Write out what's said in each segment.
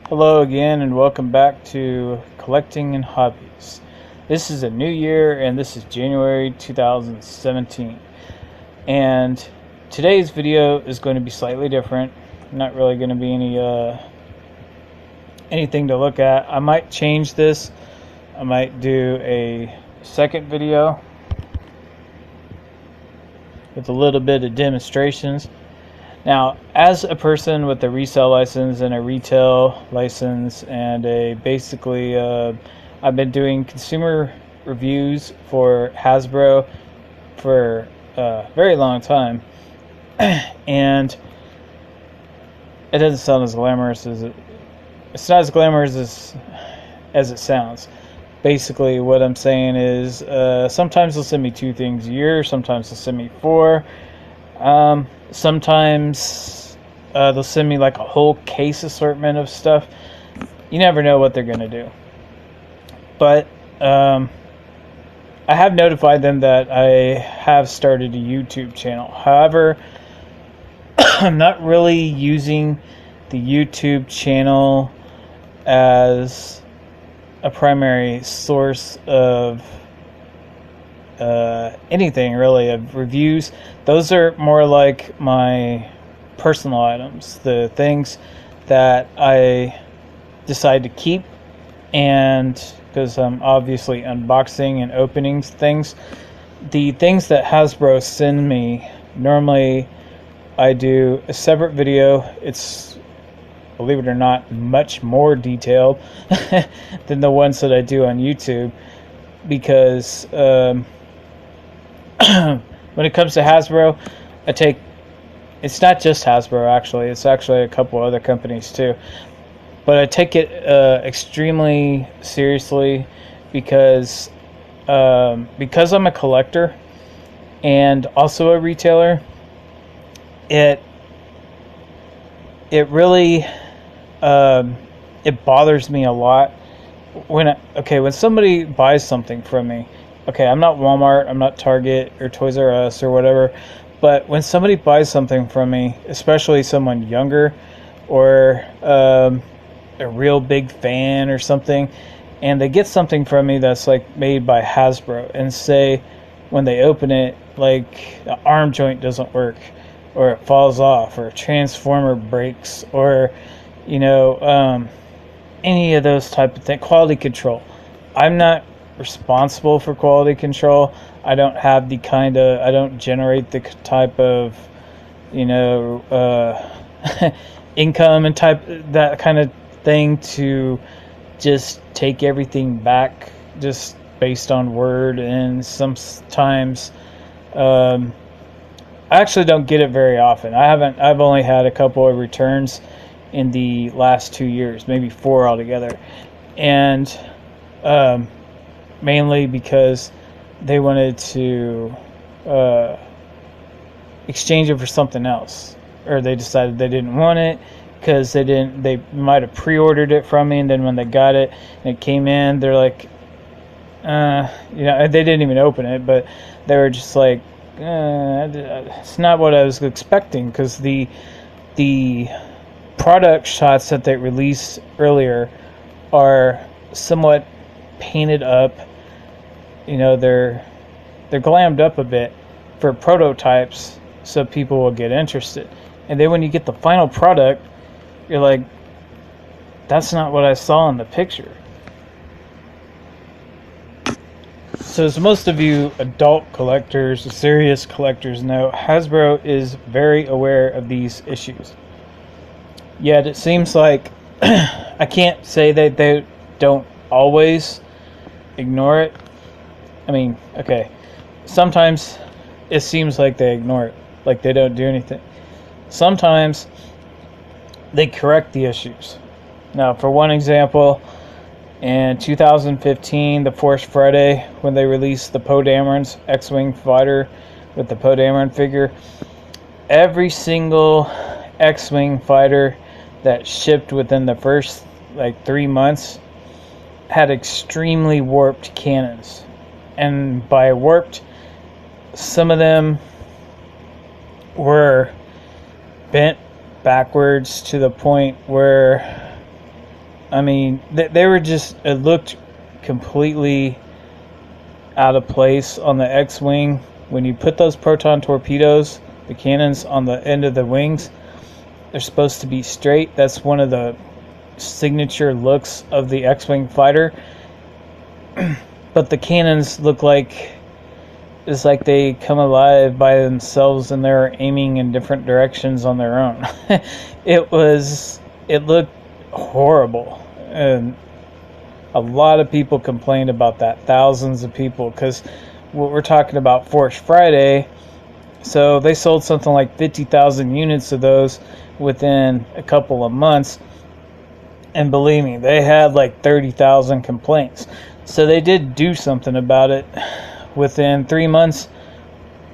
Hello again and welcome back to Collecting and Hobbies. This is a new year and this is January 2017. And today's video is going to be slightly different. Not really going to be anything to look at. I might change this. I might do a second video with a little bit of demonstrations. Now, as a person with a resale license and a retail license and I've been doing consumer reviews for Hasbro for a very long time, and it doesn't sound as glamorous as it's not as glamorous as it sounds. Basically, what I'm saying is sometimes they'll send me 2 things a year, sometimes they'll send me 4. Sometimes they'll send me like a whole case assortment of stuff. You never know what they're going to do. But I have notified them that I have started a YouTube channel. However, I'm not really using the YouTube channel as a primary source of anything really, of reviews. Those are more like my personal items, the things that I decide to keep, and because I'm obviously unboxing and opening things. The things that Hasbro send me, normally I do a separate video. It's, believe it or not, much more detailed than the ones that I do on YouTube, because when it comes to Hasbro, it's not just Hasbro actually, it's actually a couple other companies too, but I take it extremely seriously because I'm a collector and also a retailer. It really it bothers me a lot when somebody buys something from me. Okay, I'm not Walmart, I'm not Target or Toys R Us or whatever, but when somebody buys something from me, especially someone younger or a real big fan or something, and they get something from me that's like made by Hasbro, and say when they open it, like the arm joint doesn't work, or it falls off, or a transformer breaks, or any of those type of things. Quality control. I'm not responsible for quality control. I don't have I don't generate the type of income and that kind of thing to just take everything back just based on word. And sometimes I actually don't get it very often. I've only had a couple of returns in the last 2 years, maybe 4 altogether, and mainly because they wanted to exchange it for something else, or they decided they didn't want it because they might have pre-ordered it from me, and then when they got it and it came in, they're like, they didn't even open it, but they were just like, it's not what I was expecting, because the product shots that they released earlier are somewhat painted up. They're glammed up a bit for prototypes so people will get interested. And then when you get the final product, you're like, that's not what I saw in the picture. So as most of you adult collectors, serious collectors know, Hasbro is very aware of these issues. Yet it seems like I can't say that they don't always ignore it. I mean, okay, sometimes it seems like they ignore it, like they don't do anything. Sometimes they correct the issues. Now, for one example, in 2015, the Force Friday, when they released the Poe Dameron's X-Wing fighter with the Poe Dameron figure, every single X-Wing fighter that shipped within the first 3 months had extremely warped cannons. And by warped, some of them were bent backwards to the point where I mean, they were just, it looked completely out of place on the X-Wing. When you put those proton torpedoes, the cannons on the end of the wings, they're supposed to be straight. That's one of the signature looks of the X-Wing fighter. But the cannons look like, it's like they come alive by themselves and they're aiming in different directions on their own. It looked horrible. And a lot of people complained about that. Thousands of people. Because what we're talking about, Force Friday, so they sold something like 50,000 units of those within a couple of months. And believe me, they had like 30,000 complaints. So they did do something about it. Within 3 months,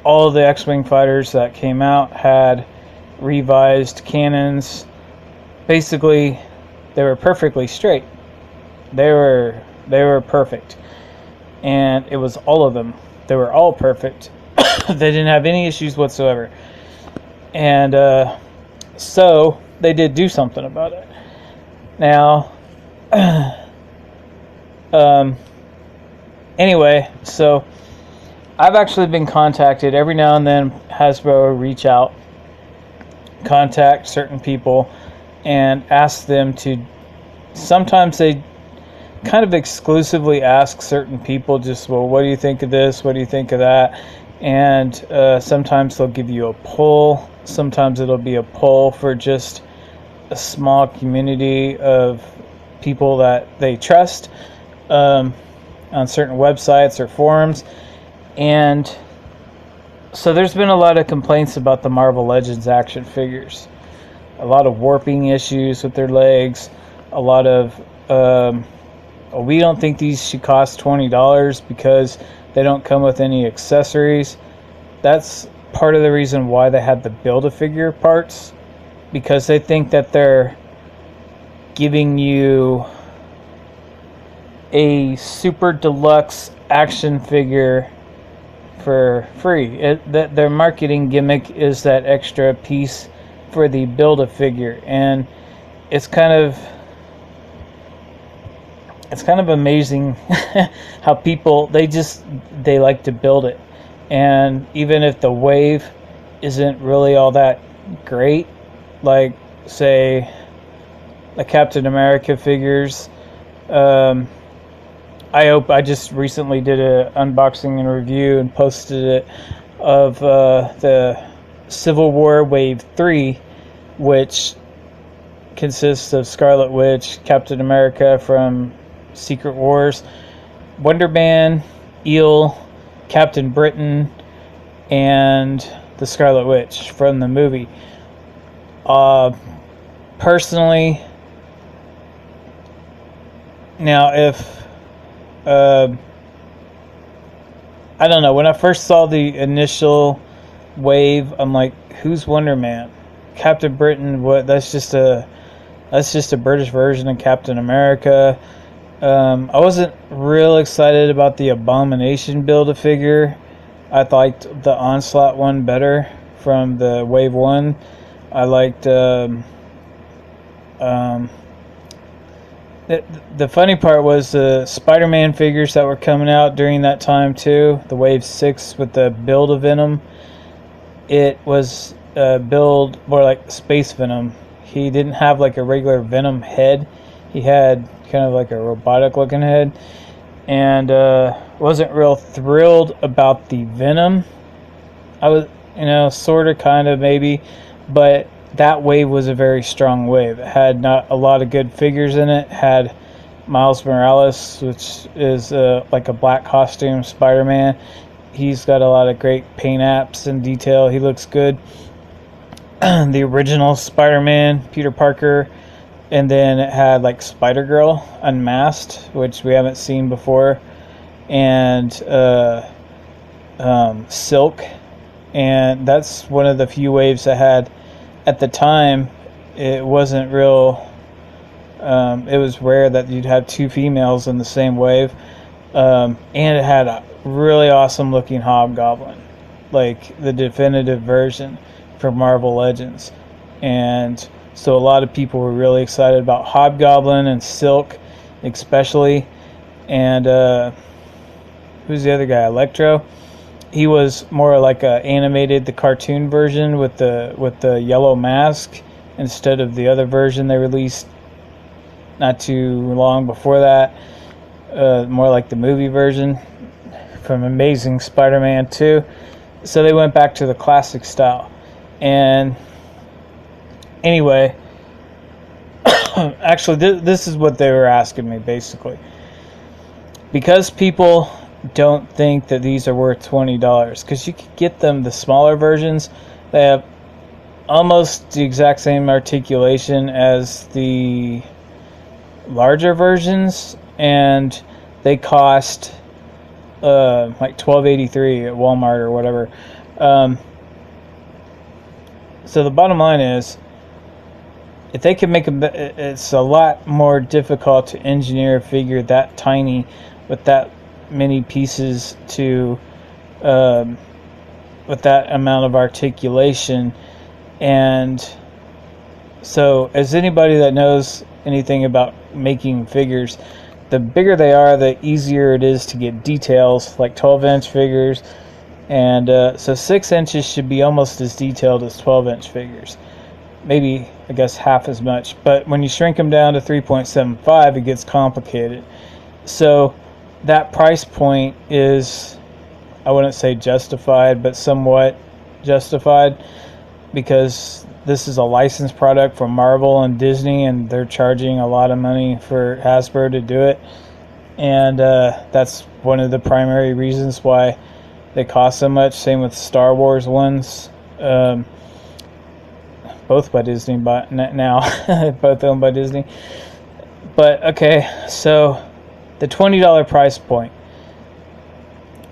all of the X-Wing fighters that came out had revised cannons. Basically, they were perfectly straight. They were perfect. And it was all of them. They were all perfect. They didn't have any issues whatsoever. And so they did do something about it. Now, anyway, so I've actually been contacted. Every now and then Hasbro will reach out, contact certain people, and ask them to, sometimes they kind of exclusively ask certain people just, well, what do you think of this? What do you think of that? And sometimes they'll give you a poll. Sometimes it'll be a poll for just a small community of people that they trust on certain websites or forums. And so there's been a lot of complaints about the Marvel Legends action figures. A lot of warping issues with their legs. A lot of, we don't think these should cost $20 because they don't come with any accessories. That's part of the reason why they had the Build-A-Figure parts. Because they think that they're giving you a super deluxe action figure for free. Their marketing gimmick is that extra piece for the Build-A-Figure, and it's kind of amazing how people they like to build it. And even if the wave isn't really all that great, like say the Captain America figures, I just recently did an unboxing and review and posted it of the Civil War Wave 3, which consists of Scarlet Witch, Captain America from Secret Wars, Wonder Man, Eel, Captain Britain, and the Scarlet Witch from the movie. Personally, now if I don't know, when I first saw the initial wave, I'm like, who's Wonder Man? Captain Britain, what? That's just a British version of Captain America. I wasn't real excited about the Abomination Build-A-Figure. I liked the Onslaught one better from the Wave 1. I liked the funny part was the Spider-Man figures that were coming out during that time too. The Wave 6 with the Build-A-Venom. It was build more like Space Venom. He didn't have like a regular Venom head. He had kind of like a robotic looking head. And wasn't real thrilled about the Venom. I was, sort of, kind of, maybe. But that wave was a very strong wave. It had not a lot of good figures in it. It had Miles Morales, which is like a black costume Spider-Man. He's got a lot of great paint apps and detail. He looks good. The original Spider-Man, Peter Parker. And then it had like Spider-Girl unmasked, which we haven't seen before. And Silk. And that's one of the few waves I had. At the time, it wasn't real. It was rare that you'd have two females in the same wave. And it had a really awesome looking Hobgoblin, like the definitive version for Marvel Legends. And So a lot of people were really excited about Hobgoblin and Silk, especially. And who's the other guy? Electro. He was more like a animated, the cartoon version with the yellow mask instead of the other version they released not too long before that. More like the movie version from Amazing Spider-Man 2. So they went back to the classic style. And anyway, actually, this is what they were asking me, basically. Because people don't think that these are worth $20, because you could get them the smaller versions. They have almost the exact same articulation as the larger versions, and they cost like $12.83 at Walmart or whatever. So the bottom line is, if they can make them, it's a lot more difficult to engineer a figure that tiny with that many pieces to with that amount of articulation. And so, as anybody that knows anything about making figures, the bigger they are, the easier it is to get details, like 12-inch figures. And so 6 inches should be almost as detailed as 12-inch figures. Maybe, I guess, half as much. But when you shrink them down to 3.75, it gets complicated. So that price point is, I wouldn't say justified, but somewhat justified, because this is a licensed product from Marvel and Disney, and they're charging a lot of money for Hasbro to do it. And that's one of the primary reasons why they cost so much. Same with Star Wars ones. Both by Disney now. Both owned by Disney. But, okay, so the $20 price point.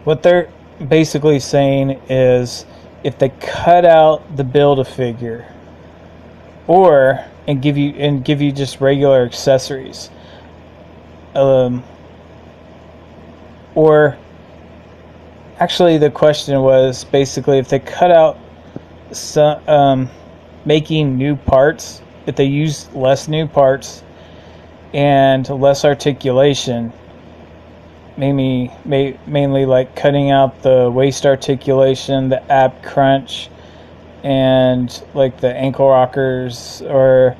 What they're basically saying is, if they cut out the Build-A-Figure, and give you just regular accessories, or actually the question was basically, if they cut out some making new parts, if they use less new parts and less articulation, mainly like cutting out the waist articulation, the ab crunch, and like the ankle rockers, or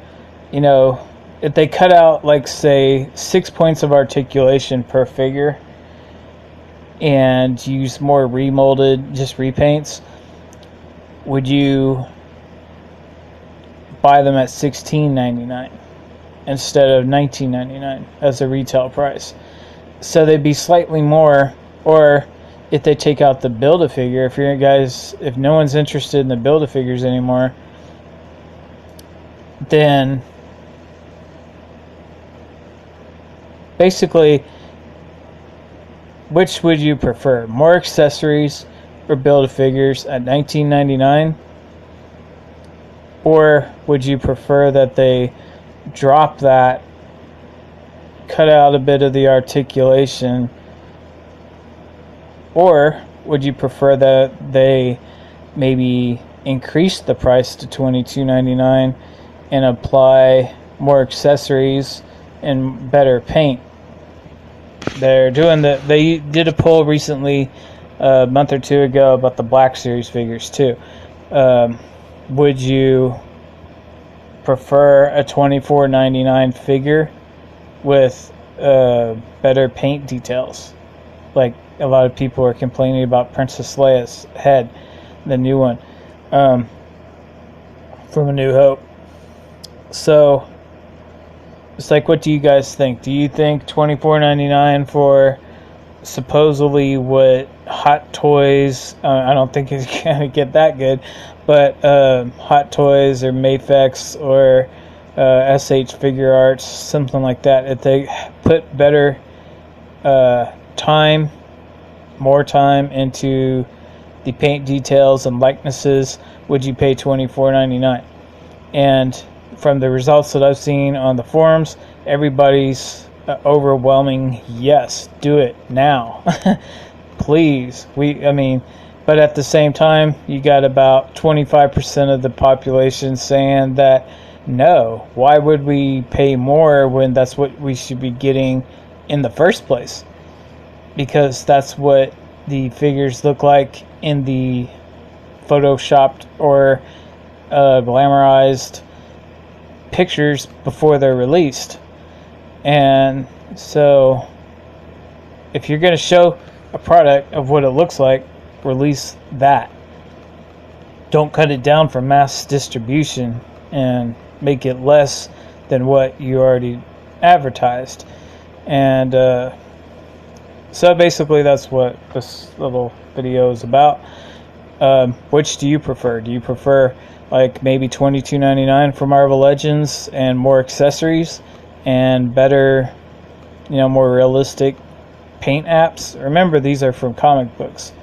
if they cut out, like, say 6 points of articulation per figure and use more remolded, just repaints, would you buy them at $16.99 instead of $19.99 as a retail price? So they'd be slightly more. Or if they take out the Build-A-Figure, if no one's interested in the Build-A-Figures anymore, then basically, which would you prefer? More accessories or Build-A-Figures at $19.99? Or would you prefer that they drop that, cut out a bit of the articulation? Or would you prefer that they maybe increase the price to $22.99 and apply more accessories and better paint? They did a poll recently, a month or two ago, about the Black Series figures too. Would you prefer a $24.99 figure with better paint details? Like a lot of people are complaining about Princess Leia's head, the new one, from A New Hope. So it's like, what do you guys think? Do you think $24.99 for supposedly what Hot Toys, I don't think it's going to get that good, but Hot Toys or Mafex or SH Figure Arts, something like that, if they put better more time into the paint details and likenesses, would you pay $24.99? And from the results that I've seen on the forums, everybody's overwhelming yes, do it now. Please. But at the same time, you got about 25% of the population saying that No. Why would we pay more when that's what we should be getting in the first place? Because that's what the figures look like in the photoshopped or glamorized pictures before they're released. And so if you're going to show a product of what it looks like, release that. Don't cut it down for mass distribution and make it less than what you already advertised. And so basically that's what this little video is about. Which do you prefer? Do you prefer like maybe $22.99 for Marvel Legends and more accessories and better, more realistic paint apps? Remember, these are from comic books.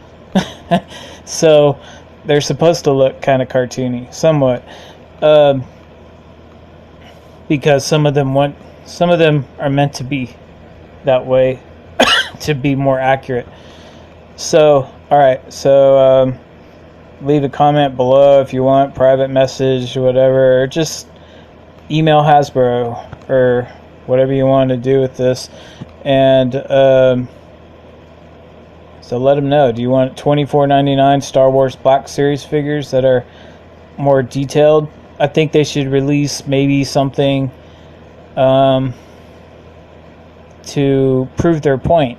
So they're supposed to look kind of cartoony, somewhat. Because some of them are meant to be that way to be more accurate. So, alright, so leave a comment below if you want, private message, whatever, or just email Hasbro or whatever you want to do with this. And so let them know. Do you want $24.99 Star Wars Black Series figures that are more detailed? I think they should release maybe something to prove their point,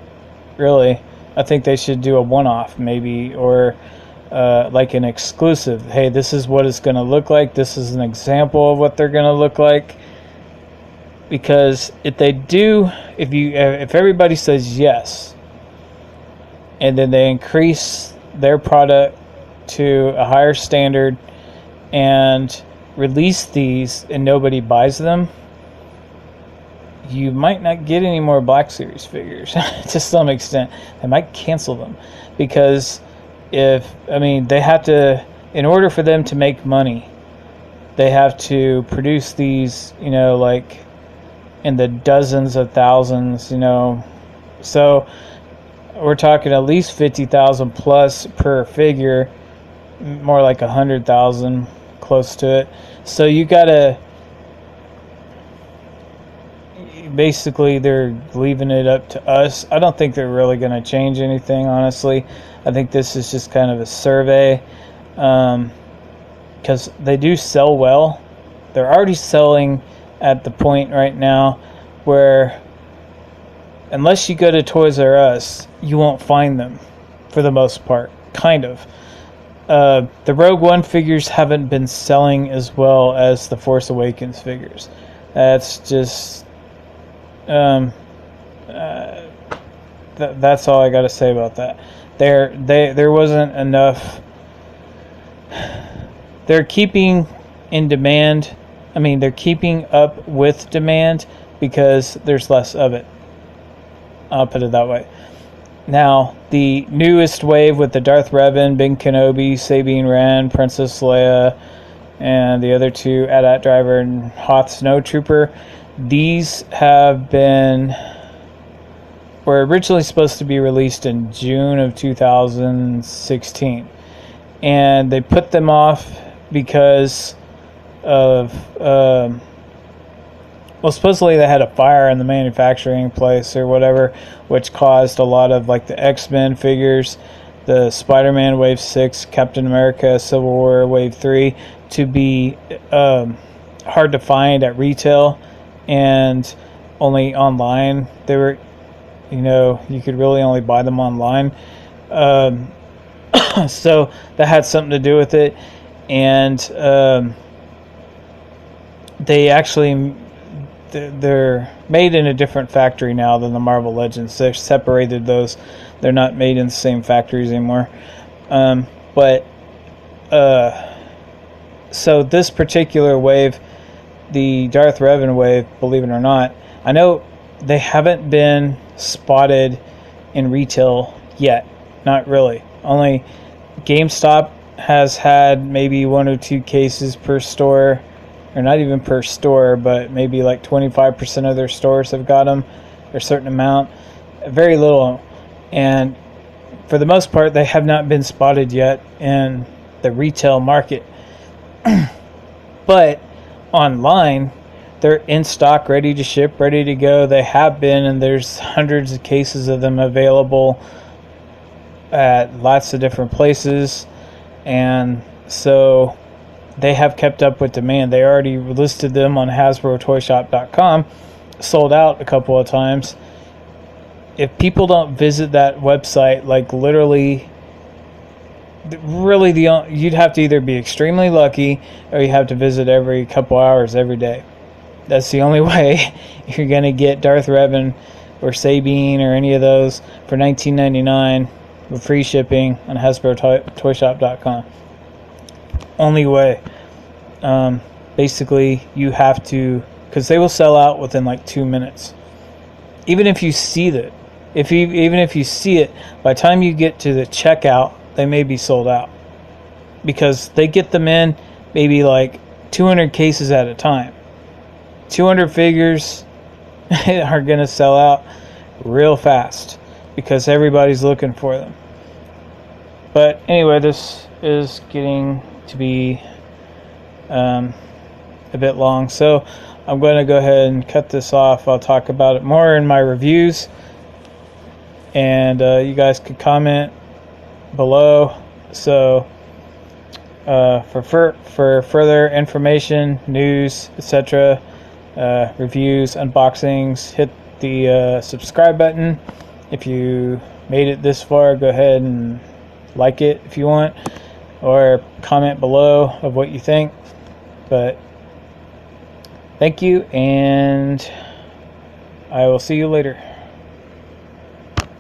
really. I think they should do a one-off maybe, or like an exclusive. Hey, this is what it's going to look like. This is an example of what they're going to look like. Because if they do, if everybody says yes, and then they increase their product to a higher standard and release these and nobody buys them, you might not get any more Black Series figures to some extent. They might cancel them because they have to, in order for them to make money, they have to produce these, like in the dozens of thousands, so we're talking at least 50,000 plus per figure, more like 100,000, close to it. So you gotta, basically they're leaving it up to us. I don't think they're really going to change anything, honestly. I think this is just kind of a survey, because they do sell well. They're already selling at the point right now where unless you go to Toys R Us, you won't find them for the most part, kind of. The Rogue One figures haven't been selling as well as the Force Awakens figures. That's just that's all I got to say about that. There wasn't enough. They're keeping in demand. They're keeping up with demand because there's less of it. I'll put it that way. Now, the newest wave with the Darth Revan, Big Kenobi, Sabine Wren, Princess Leia, and the other two, AT-AT Driver and Hoth Snowtrooper, these were originally supposed to be released in June of 2016. And they put them off because of, supposedly they had a fire in the manufacturing place or whatever, which caused a lot of like the X-Men figures, the Spider-Man Wave 6, Captain America Civil War Wave 3 to be hard to find at retail and only online. They were, you could really only buy them online. So that had something to do with it. And they actually, they're made in a different factory now than the Marvel Legends. They've separated those. They're not made in the same factories anymore. So this particular wave, the Darth Revan wave, believe it or not, I know they haven't been spotted in retail yet. Not really. Only GameStop has had maybe 1 or 2 cases per store, or not even per store, but maybe like 25% of their stores have got them, or a certain amount. Very little. And for the most part, they have not been spotted yet in the retail market. But online, they're in stock, ready to ship, ready to go. They have been, and there's hundreds of cases of them available at lots of different places. And so they have kept up with demand. They already listed them on HasbroToyShop.com, sold out a couple of times. If people don't visit that website, like literally, really, you'd have to either be extremely lucky or you have to visit every couple hours every day. That's the only way you're going to get Darth Revan or Sabine or any of those for $19.99 with free shipping on HasbroToyShop.com. Only way. Basically, you have to, because they will sell out within like 2 minutes. Even if you see it, even if you see it, by the time you get to the checkout, they may be sold out, because they get them in maybe like 200 cases at a time. 200 figures are going to sell out real fast because everybody's looking for them. But anyway, this is getting to be a bit long, so I'm going to go ahead and cut this off. I'll talk about it more in my reviews, and you guys could comment below. So for further information, news, etc., reviews, unboxings, hit the subscribe button. If you made it this far, go ahead and like it if you want, or comment below of what you think. But thank you, and I will see you later.